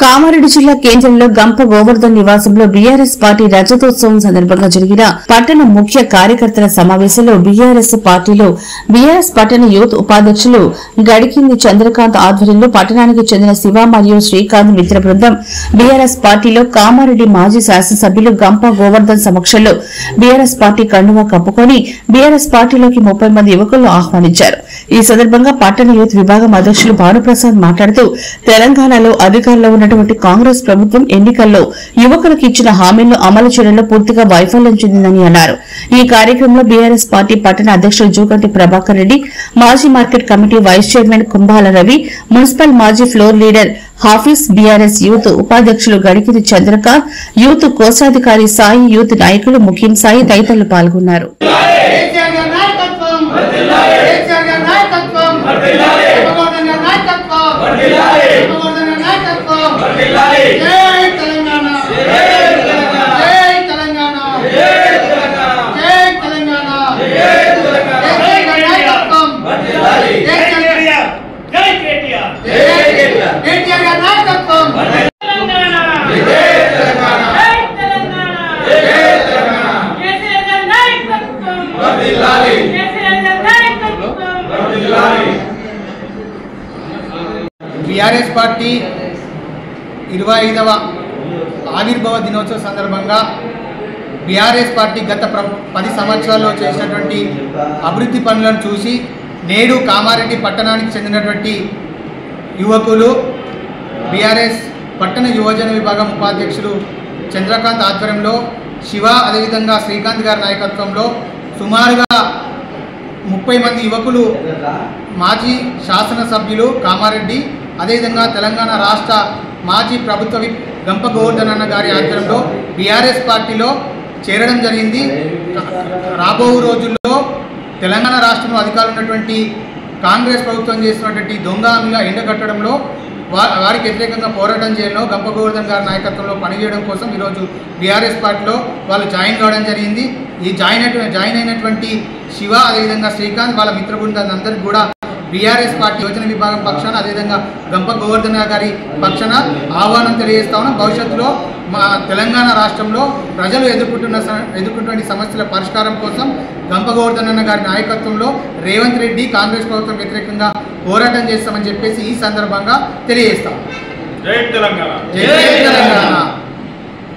కామారెడ్డి జిల్లా కేంద్రంలో గంప గోవర్ధన్ నివాసంలో బీఆర్ఎస్ పార్టీ రజతోత్సవం సందర్భంగా జరిగిన పట్టణ ముఖ్య కార్యకర్తల సమావేశంలో బీఆర్ఎస్ పట్టణ యూత్ ఉపాధ్యక్షులు గడికింది చంద్రకాంత్ ఆధ్వర్యంలో పట్టణానికి చెందిన శివ మరియు శ్రీకాంత్ మిత్ర బృందం బీఆర్ఎస్ పార్టీలో కామారెడ్డి మాజీ శాసనసభ్యులు గంప గోవర్ధన్ సమక్షంలో బీఆర్ఎస్ పార్టీ కండువా కప్పుకొని బీఆర్ఎస్ పార్టీలోకి 30 మంది యువకులను ఆహ్వానించారు। ఈ సందర్భంగా పట్టణ యూత్ విభాగం అధ్యక్షులు భానుప్రసాద్ మాట్లాడుతూ తెలంగాణలో అధికారంలో ఉన్నటువంటి కాంగ్రెస్ ప్రభుత్వం ఎన్నికల్లో యువకులకు ఇచ్చిన హామీలను అమలు చేయడంలో పూర్తిగా వైఫల్యం చెందిందని అన్నారు। ఈ కార్యక్రమంలో బీఆర్ఎస్ పార్టీ పట్టణ అధ్యక్షులు జూకంటి ప్రభాకర్ రెడ్డి, మాజీ market committee vice chairman Kumbhala Ravi, municipal మాజీ floor leader Hafeez, BRS youth ఉపాధ్యక్షులు గడికిది చంద్రకాంత్, యూత్ కోశాధికారి సాయి, యూత్ నాయకులు ముఖ్యం సాయి తదితరులు పాల్గొన్నారు। బీఆర్ఎస్ పార్టీ 25వ ఆవిర్భావ దినోత్సవ సందర్భంగా బీఆర్ఎస్ పార్టీ గత 10 సంవత్సరాల్లో చేసినటువంటి అభివృద్ధి పనులను చూసి నేడు కామారెడ్డి పట్టణానికి చెందినటువంటి యువకులు బీఆర్ఎస్ పట్టణ యువజన విభాగం ఉపాధ్యక్షులు చంద్రకాంత్ ఆధ్వర్యంలో శివ అదేవిధంగా శ్రీకాంత్ గారి నాయకత్వంలో సుమారుగా 30 మంది యువకులు మాజీ శాసనసభ్యులు కామారెడ్డి అదేవిధంగా తెలంగాణ రాష్ట్ర మాజీ ప్రభుత్వ విప్ గంప గోవర్ధన్ అన్న గారి ఆధ్వర్యంలో బీఆర్ఎస్ పార్టీలో చేరడం జరిగింది। రాబో రోజుల్లో తెలంగాణ రాష్ట్రంలో అధికారులు ఉన్నటువంటి కాంగ్రెస్ ప్రభుత్వం చేస్తున్నటువంటి దొంగ హామీగా ఎండగట్టడంలో వారికి వ్యతిరేకంగా పోరాటం చేయడంలో గంప గోవర్ధన్ గారి నాయకత్వంలో పనిచేయడం కోసం ఈరోజు బీఆర్ఎస్ పార్టీలో వాళ్ళు జాయిన్ కావడం జరిగింది। ఈ జాయిన్ అయినటువంటి శివ అదేవిధంగా శ్రీకాంత్ వాళ్ళ మిత్ర బృందాన్ని అందరికీ కూడా బీఆర్ఎస్ పార్టీ యోజన విభాగం పక్షాన అదేవిధంగా గంప గోవర్ధన్ గారి పక్షాన ఆహ్వానం తెలియజేస్తా ఉన్నాం। భవిష్యత్తులో మా తెలంగాణ రాష్ట్రంలో ప్రజలు ఎదుర్కొంటున్న సమస్యల పరిష్కారం కోసం గంప గోవర్ధన్ అన్న గారి నాయకత్వంలో రేవంత్ రెడ్డి కాంగ్రెస్ ప్రభుత్వం వ్యతిరేకంగా పోరాటం చేస్తామని చెప్పేసి ఈ సందర్భంగా తెలియజేస్తాం। జై తెలంగాణ। జై తెలంగాణ।